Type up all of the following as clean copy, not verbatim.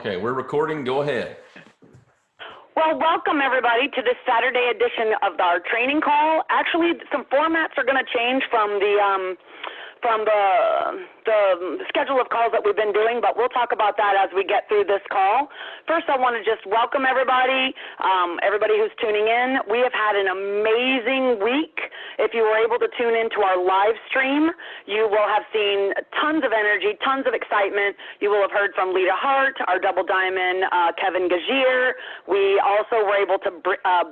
Okay, we're recording. Go ahead. Well, welcome everybody to this Saturday edition of our training call. Actually, some formats are going to change from the schedule of calls that we've been doing, but we'll talk about that as we get through this call. First, I want to just welcome everybody, everybody who's tuning in. We have had an amazing week. If you were able to tune into our live stream, you will have seen tons of energy, tons of excitement. You will have heard from Lita Hart, our double diamond, Kevin Gazier. We also were able to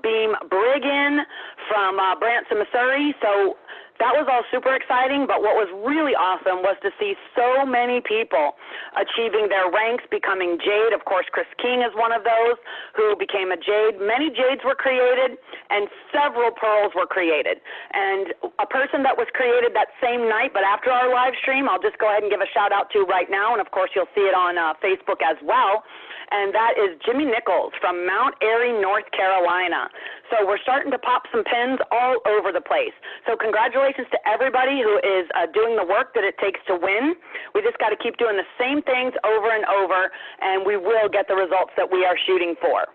beam Brig in from Branson, Missouri. So that was all super exciting, but what was really awesome was to see so many people achieving their ranks, becoming Jade. Of course, Chris King is one of those who became a Jade. Many Jades were created, and several Pearls were created. And a person that was created that same night, but after our live stream, I'll just go ahead and give a shout out to right now, and of course you'll see it on Facebook as well, and that is Jimmy Nichols from Mount Airy, North Carolina. So we're starting to pop some pins all over the place. So congratulations to everybody who is doing the work that it takes to win. We just got to keep doing the same things over and over, and we will get the results that we are shooting for.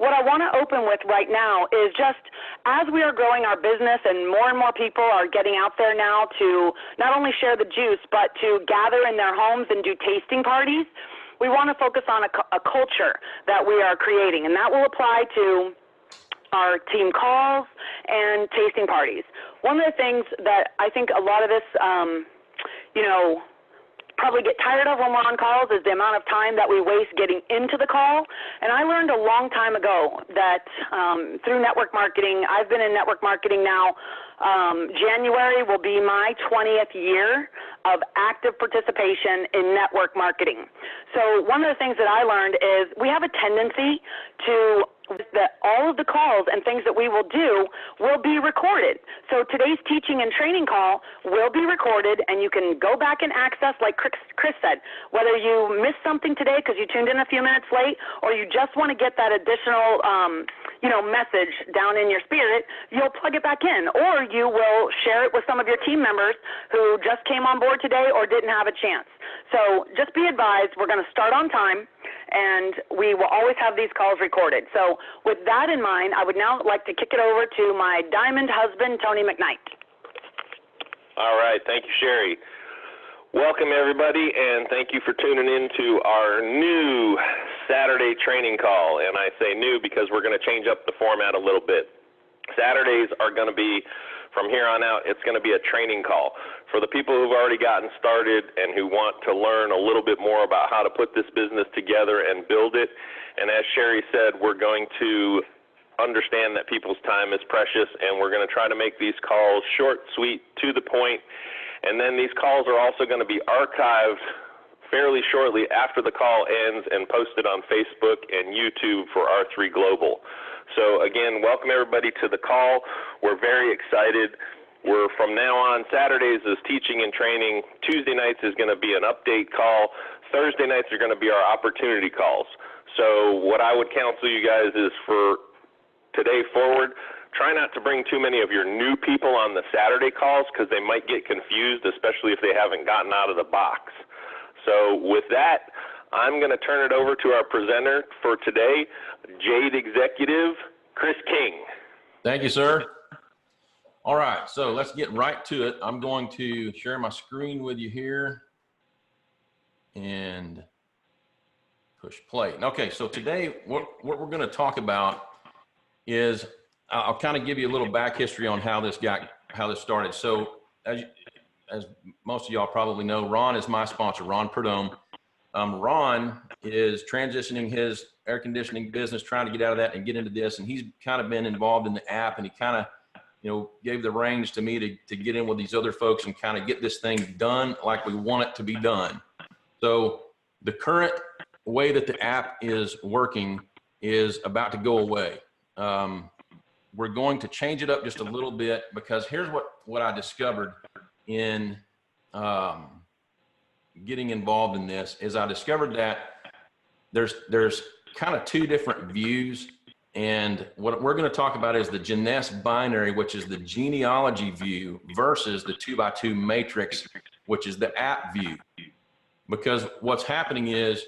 What I want to open with right now is just as we are growing our business and more people are getting out there now to not only share the juice, but to gather in their homes and do tasting parties, we want to focus on a culture that we are creating, and that will apply to our team calls and tasting parties. One of the things that I think a lot of us, probably get tired of when we're on calls is the amount of time that we waste getting into the call. And I learned a long time ago that through network marketing, I've been in network marketing now. January will be my 20th year of active participation in network marketing. So one of the things that I learned is we have a tendency to that all of the calls and things that we will do will be recorded. So today's teaching and training call will be recorded, and you can go back and access, like Chris said, whether you missed something today because you tuned in a few minutes late, or you just want to get that additional message down in your spirit, you'll plug it back in, or you will share it with some of your team members who just came on board today or didn't have a chance. So just be advised, we're going to start on time, and we will always have these calls recorded. So with that in mind, I would now like to kick it over to my diamond husband, Tony McKnight. All right. Thank you, Sherry. Welcome, everybody, and thank you for tuning in to our new Saturday training call. And I say new because we're going to change up the format a little bit. Saturdays are going to be, from here on out, it's going to be a training call. For the people who've already gotten started and who want to learn a little bit more about how to put this business together and build it, and as Sherry said, we're going to understand that people's time is precious, and we're going to try to make these calls short, sweet, to the point, and then these calls are also going to be archived fairly shortly after the call ends and posted on Facebook and YouTube for R3Global. So again, welcome everybody to the call. We're very excited. We're from now on, Saturdays is teaching and training. Tuesday nights is going to be an update call. Thursday nights are going to be our opportunity calls. So what I would counsel you guys is for today forward, try not to bring too many of your new people on the Saturday calls because they might get confused, especially if they haven't gotten out of the box. So with that, I'm going to turn it over to our presenter for today, Jade Executive, Chris King. Thank you, sir. All right, so let's get right to it. I'm going to share my screen with you here and push play. Okay, so today what we're going to talk about is I'll kind of give you a little back history on how this started. So as most of y'all probably know, Ron is my sponsor, Ron Perdome. Ron is transitioning his air conditioning business, trying to get out of that and get into this, and he's kind of been involved in the app, and he kind of gave the reins to me to get in with these other folks and kind of get this thing done like we want it to be done. So the current way that the app is working is about to go away. We're going to change it up just a little bit because here's what I discovered in getting involved in this is I discovered that there's kind of two different views. And what we're going to talk about is the Jeunesse binary, which is the genealogy view, versus the 2x2 matrix, which is the app view. Because what's happening is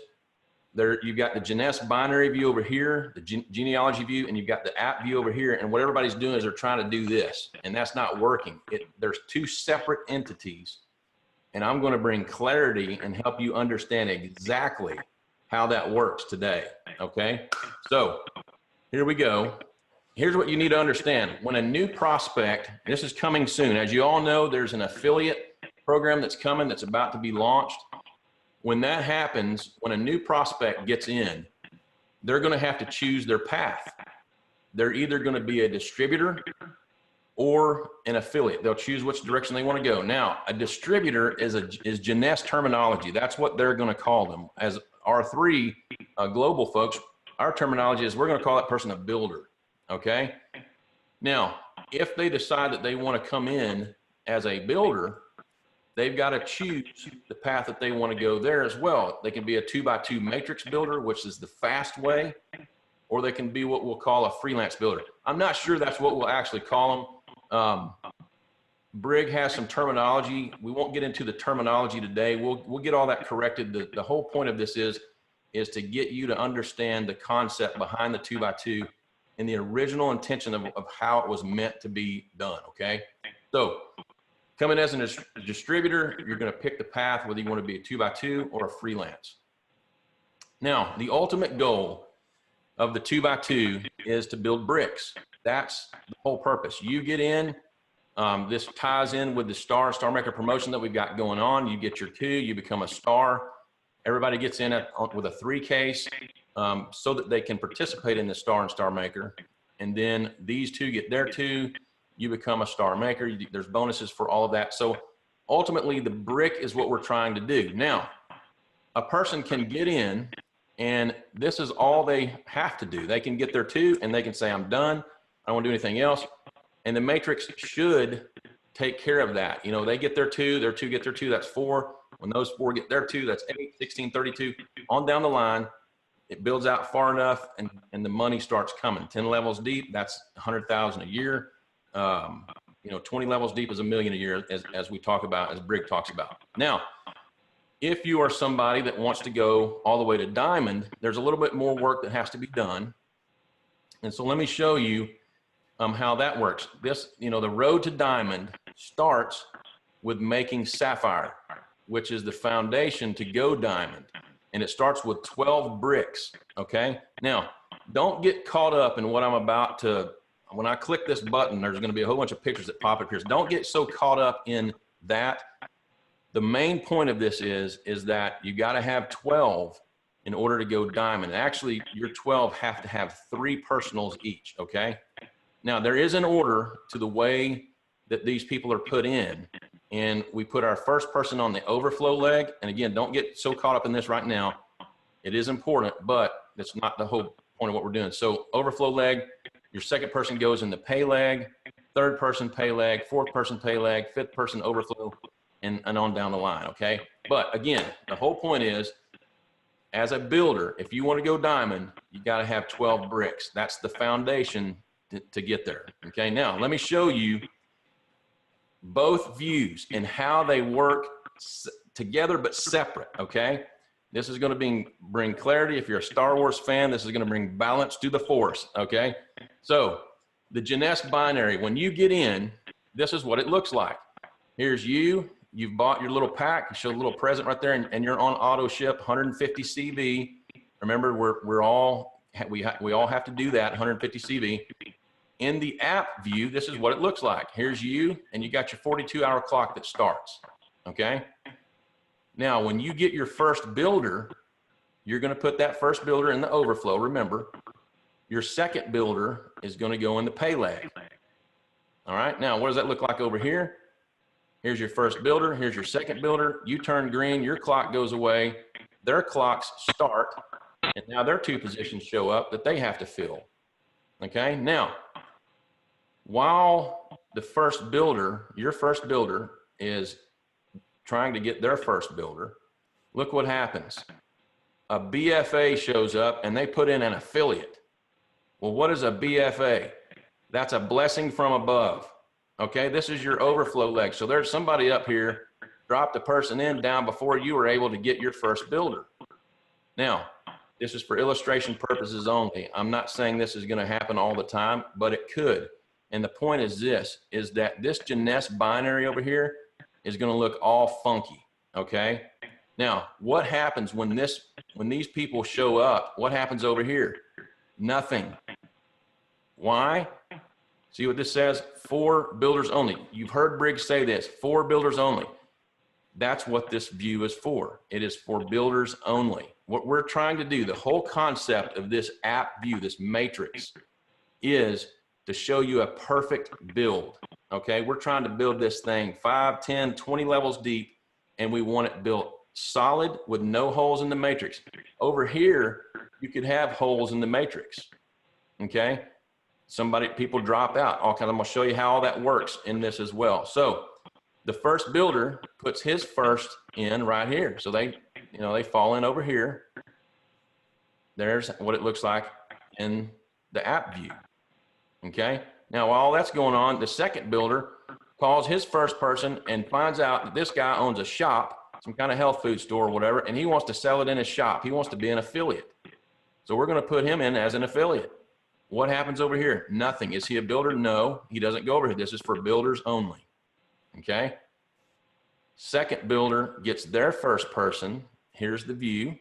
You've got the Genest binary view over here, the genealogy view, and you've got the app view over here. And what everybody's doing is they're trying to do this, and that's not working. There's two separate entities, and I'm going to bring clarity and help you understand exactly how that works today. Okay, so here we go. Here's what you need to understand. When a new prospect, this is coming soon. As you all know, there's an affiliate program that's coming that's about to be launched. When that happens, when a new prospect gets in, they're going to have to choose their path. They're either going to be a distributor or an affiliate. They'll choose which direction they want to go. Now, a distributor is Genest terminology. That's what they're going to call them. As R3 Global folks, our terminology is we're going to call that person a builder. Okay. Now, if they decide that they want to come in as a builder, they've got to choose the path that they want to go there as well. They can be a 2x2 matrix builder, which is the fast way, or they can be what we'll call a freelance builder. I'm not sure that's what we'll actually call them. Brig has some terminology. We won't get into the terminology today. We'll get all that corrected. The whole point of this is to get you to understand the concept behind the 2x2 and the original intention of how it was meant to be done. Okay. So coming as a distributor, you're going to pick the path, whether you want to be a 2x2 or a freelance. Now, the ultimate goal of the 2x2 is to build bricks. That's the whole purpose. You get in, this ties in with the star maker promotion that we've got going on. You get your 2, you become a star. Everybody gets in with a 3 case so that they can participate in the star and star maker. And then these 2 get their 2. You become a star maker. There's bonuses for all of that. So ultimately, the brick is what we're trying to do. Now, a person can get in, and this is all they have to do. They can get their 2, and they can say, I'm done. I don't want to do anything else. And the matrix should take care of that. You know, they get their 2 get their 2, that's 4. When those 4 get their 2, that's 8, 16, 32. On down the line, it builds out far enough, and the money starts coming. 10 levels deep, that's 100,000 a year. 20 levels deep is $1 million a year, as we talk about, as Brig talks about. Now, if you are somebody that wants to go all the way to diamond, there's a little bit more work that has to be done. And so let me show you how that works. The road to diamond starts with making sapphire, which is the foundation to go diamond. And it starts with 12 bricks. Okay. Now, don't get caught up in what I'm about to. When I click this button, there's going to be a whole bunch of pictures that pop up here. So don't get so caught up in that. The main point of this is that you got to have 12 in order to go diamond. Actually, your 12 have to have 3 personals each. Okay. Now, there is an order to the way that these people are put in. And we put our first person on the overflow leg. And again, don't get so caught up in this right now. It is important, but that's not the whole point of what we're doing. So overflow leg, your second person goes in the pay leg, third person pay leg, fourth person pay leg, fifth person overflow, and on down the line, okay? But again, the whole point is, as a builder, if you want to go diamond, you got to have 12 bricks. That's the foundation to get there, okay? Now, let me show you both views and how they work together but separate, okay? This is going to bring clarity. If you're a Star Wars fan, this is going to bring balance to the Force, okay? So the Genest binary, when you get in, this is what it looks like. Here's you've bought your little pack, you show a little present right there, and you're on auto ship, 150 CV. Remember, we all have to do that, 150 CV. In the app view, this is what it looks like. Here's you, and you got your 42-hour clock that starts, okay? Now, when you get your first builder, you're going to put that first builder in the overflow, remember. Your second builder is going to go in the pay leg. All right, now what does that look like over here? Here's your first builder, here's your second builder. You turn green, your clock goes away, their clocks start, and now their 2 positions show up that they have to fill. Okay, now, while the first builder, your first builder, is trying to get their first builder, look what happens. A BFA shows up and they put in an affiliate. Well, what is a BFA? That's a blessing from above. Okay, this is your overflow leg. So there's somebody up here, dropped a person in down before you were able to get your first builder. Now, This is for illustration purposes only. I'm not saying this is going to happen all the time, but it could. And the point is this, is that this Jeunesse binary over here is going to look all funky, okay? Now, what happens when these people show up? What happens over here? Nothing. Why? See what this says? 4 builders only. You've heard Briggs say this, 4 builders only. That's what this view is for. It is for builders only. What we're trying to do, the whole concept of this app view, this matrix, is to show you a perfect build, okay? We're trying to build this thing 5, 10, 20 levels deep, and we want it built solid with no holes in the matrix. Over here, you could have holes in the matrix, okay? People drop out. I'm gonna show you how all that works in this as well. So the first builder puts his first in right here. So they fall in over here. There's what it looks like in the app view. Okay. Now, while that's going on, the second builder calls his first person and finds out that this guy owns a shop, some kind of health food store or whatever, and he wants to sell it in his shop. He wants to be an affiliate. So we're going to put him in as an affiliate. What happens over here? Nothing. Is he a builder? No, he doesn't go over here. This is for builders only. Okay. Second builder gets their first person. Here's the view.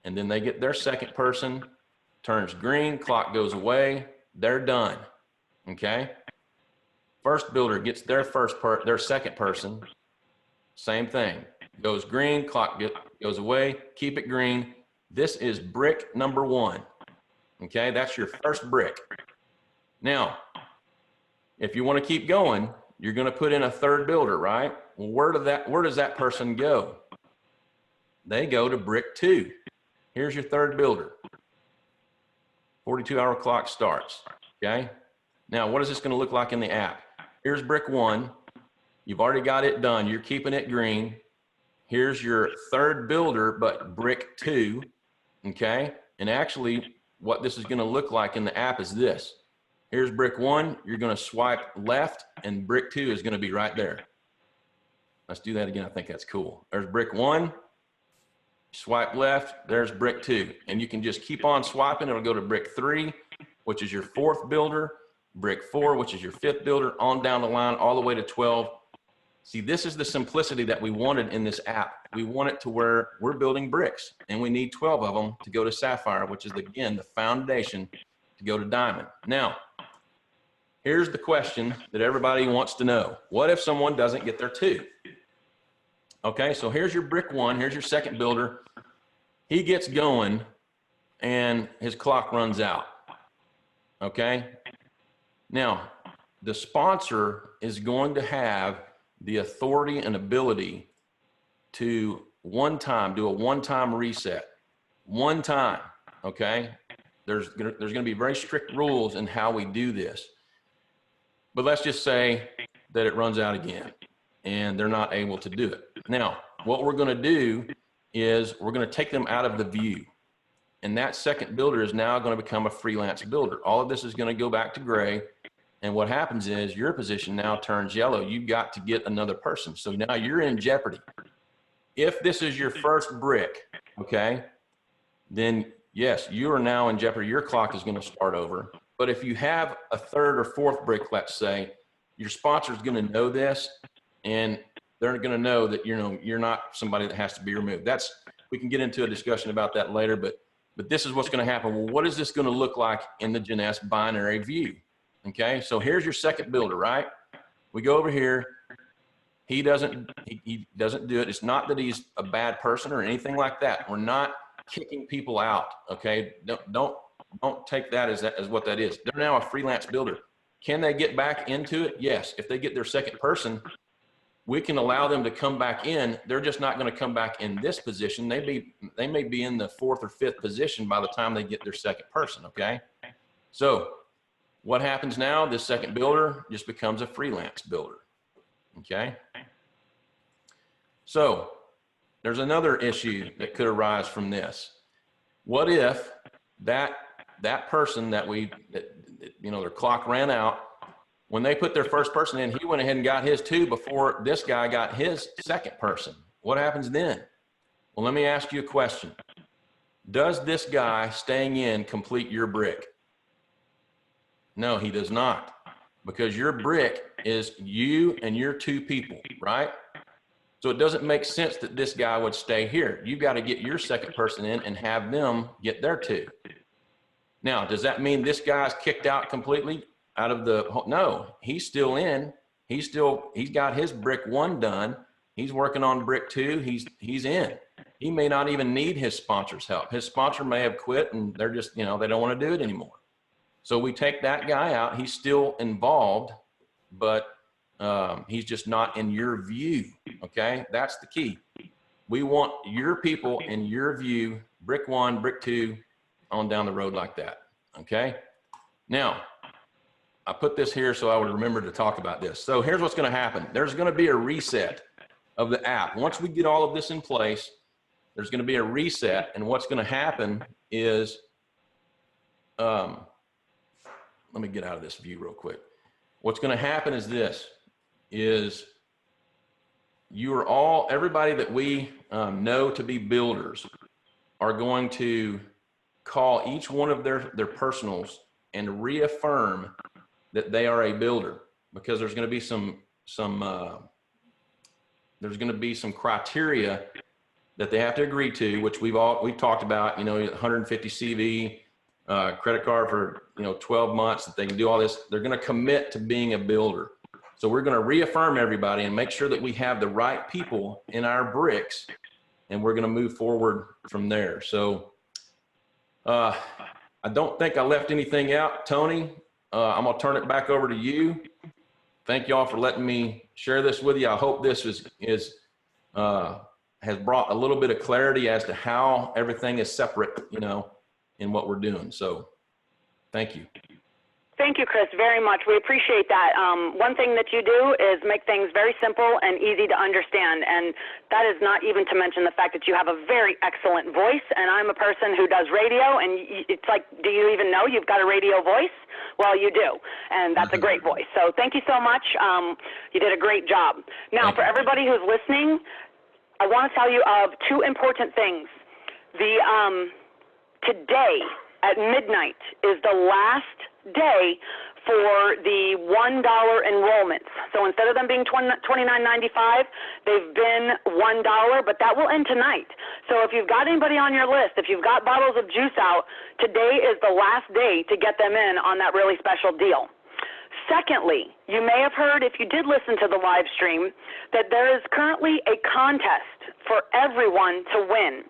And then they get their second person, turns green, clock goes away. They're done. Okay. First builder gets their second person. Same thing. Goes green, clock goes away. Keep it green. This is brick number 1. Okay. That's your first brick. Now, if you want to keep going, you're going to put in a third builder, right? Well, where does that person go? They go to brick 2. Here's your third builder. 42-hour clock starts, okay? Now, what is this going to look like in the app? Here's brick 1. You've already got it done. You're keeping it green. Here's your third builder, but brick 2, okay? And actually, what this is going to look like in the app is this. Here's brick 1. You're going to swipe left, and brick 2 is going to be right there. Let's do that again. I think that's cool. There's brick 1. Swipe left, there's brick 2. And you can just keep on swiping. It'll go to brick 3, which is your 4th builder, brick 4, which is your 5th builder, on down the line, all the way to 12. See, this is the simplicity that we wanted in this app. We want it to where we're building bricks, and we need 12 of them to go to Sapphire, which is, again, the foundation to go to Diamond. Now, here's the question that everybody wants to know. What if someone doesn't get their 2? Okay, so here's your brick 1, here's your second builder. He gets going and his clock runs out. Okay, now the sponsor is going to have the authority and ability to do a one-time reset. One time, okay? There's gonna be very strict rules in how we do this. But let's just say that it runs out again and they're not able to do it. Now, what we're going to do is we're going to take them out of the view. And that second builder is now going to become a freelance builder. All of this is going to go back to gray. And what happens is your position now turns yellow. You've got to get another person. So now you're in jeopardy. If this is your first brick, okay, then yes, you are now in jeopardy. Your clock is going to start over. But if you have a third or fourth brick, let's say, your sponsor is going to know this, and they're going to know that you're not somebody that has to be removed. We can get into a discussion about that later, but this is what's going to happen. Well, what is this going to look like in the Jeunesse binary view? Okay, so here's your second builder, right? We go over here. He doesn't do it. It's not that he's a bad person or anything like that. We're not kicking people out. Okay, don't take that as what that is. They're now a freelance builder. Can they get back into it? Yes. If they get their second person, we can allow them to come back in. They're just not going to come back in this position. They may be in the 4th or 5th position by the time they get their second person, okay? So what happens now? This second builder just becomes a freelance builder, okay? So there's another issue that could arise from this. What if that person that their clock ran out, when they put their first person in, he went ahead and got his 2 before this guy got his second person. What happens then? Well, let me ask you a question. Does this guy staying in complete your brick? No, he does not, because your brick is you and your 2 people, right? So it doesn't make sense that this guy would stay here. You got to get your second person in and have them get their 2. Now, does that mean this guy's kicked out completely out of the, no, he's still in. He's got his brick 1 done. He's working on brick 2. He's in. He may not even need his sponsor's help. His sponsor may have quit and they're just, they don't want to do it anymore. So we take that guy out. He's still involved, but he's just not in your view. Okay, that's the key. We want your people in your view, brick 1, brick 2, on down the road like that. Okay. Now, I put this here so I would remember to talk about this. So here's what's going to happen. There's going to be a reset of the app. Once we get all of this in place, there's going to be a reset, and what's going to happen is, let me get out of this view real quick. What's going to happen is this, is you are all, everybody that we know to be builders are going to call each one of their personals and reaffirm that they are a builder, because there's going to be some criteria that they have to agree to, which we've talked about, 150 CV, credit card for 12 months, that they can do all this. They're going to commit to being a builder. So we're going to reaffirm everybody and make sure that we have the right people in our bricks, and we're going to move forward from there. So I don't think I left anything out. Tony, I'm going to turn it back over to you. Thank y'all for letting me share this with you. I hope this has brought a little bit of clarity as to how everything is separate, in what we're doing. So thank you. Thank you, Chris, very much. We appreciate that. One thing that you do is make things very simple and easy to understand, and that is not even to mention the fact that you have a very excellent voice, and I'm a person who does radio, and it's like, do you even know you've got a radio voice? Well, you do, and that's a great voice. So thank you so much. You did a great job. Now, for everybody who's listening, I want to tell you of 2 important things. Today at midnight is the last day for the $1 enrollments. So instead of them being $29.95, they've been $1, but that will end tonight. So if you've got anybody on your list, if you've got bottles of juice out, today is the last day to get them in on that really special deal. Secondly, you may have heard, if you did listen to the live stream, that there is currently a contest for everyone to win.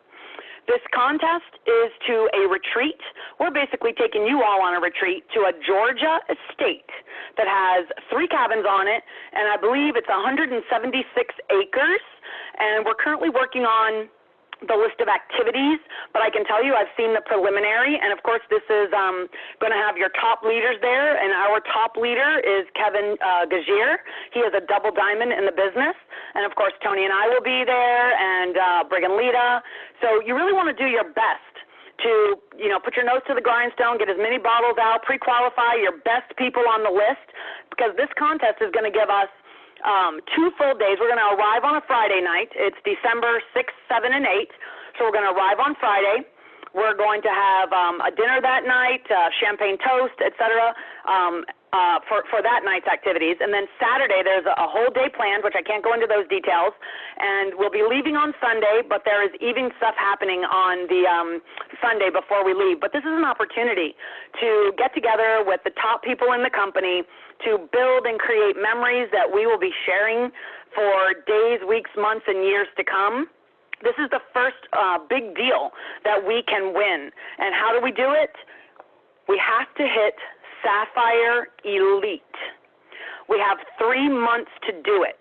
This contest is to a retreat. We're basically taking you all on a retreat to a Georgia estate that has 3 cabins on it, and I believe it's 176 acres, and we're currently working on the list of activities, but I can tell you I've seen the preliminary, and of course this is going to have your top leaders there, and our top leader is Kevin Gazier. He is a double diamond in the business, and of course Tony and I will be there, and Brigham Lita. So you really want to do your best to, put your nose to the grindstone, get as many bottles out, pre-qualify your best people on the list, because this contest is going to give us 2 full days. We're going to arrive on a Friday night. It's December 6th, 7th, and 8th. So we're going to arrive on Friday. We're going to have a dinner that night, champagne toast, etc., for that night's activities. And then Saturday, there's a whole day planned, which I can't go into those details. And we'll be leaving on Sunday, but there is evening stuff happening on the Sunday before we leave. But this is an opportunity to get together with the top people in the company to build and create memories that we will be sharing for days, weeks, months, and years to come. This is the first big deal that we can win. And how do we do it? We have to hit Sapphire Elite. We have 3 months to do it: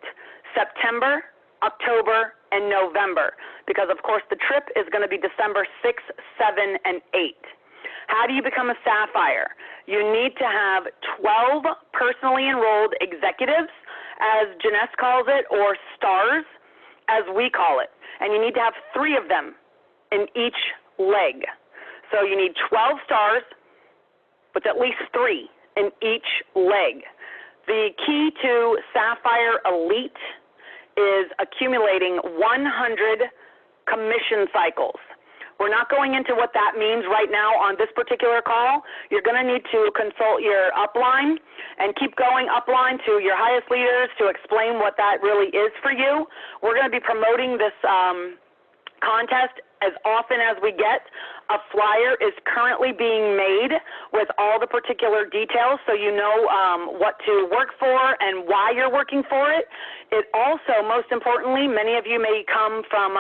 September, October, and November, because of course the trip is going to be December 6th, 7th, and 8th. How do you become a Sapphire? You need to have 12 personally enrolled executives, as Janesse calls it, or stars, as we call it. And you need to have 3 of them in each leg. So you need 12 stars with at least 3 in each leg. The key to Sapphire Elite is accumulating 100 commission cycles. We're not going into what that means right now on this particular call. You're going to need to consult your upline and keep going upline to your highest leaders to explain what that really is for you. We're going to be promoting this contest as often as we get. A flyer is currently being made with all the particular details so you know what to work for and why you're working for it. It also, most importantly, many of you may come from,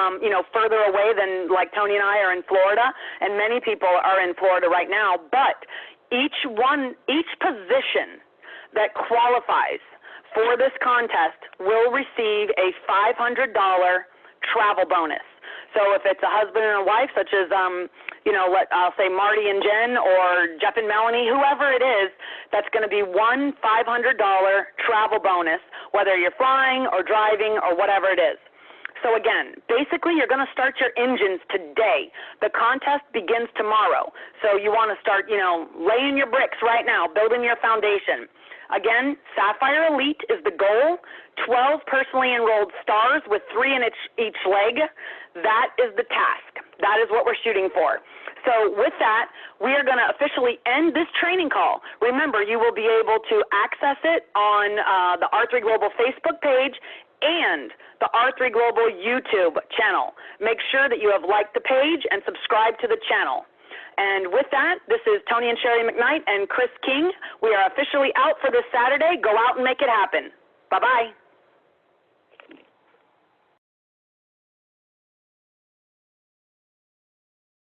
further away than like Tony and I are in Florida, and many people are in Florida right now, but each position that qualifies for this contest will receive a $500 travel bonus. So if it's a husband and a wife, such as, I'll say Marty and Jen or Jeff and Melanie, whoever it is, that's going to be one $500 travel bonus, whether you're flying or driving or whatever it is. So again, basically you're going to start your engines today. The contest begins tomorrow. So you want to start, laying your bricks right now, building your foundation. Again, Sapphire Elite is the goal. 12 personally enrolled stars with 3 in each leg. That is the task. That is what we're shooting for. So with that, we are going to officially end this training call. Remember, you will be able to access it on the R3Global Facebook page and the R3Global YouTube channel. Make sure that you have liked the page and subscribed to the channel. And with that, this is Tony and Sherry McKnight and Chris King. We are officially out for this Saturday. Go out and make it happen. Bye-bye.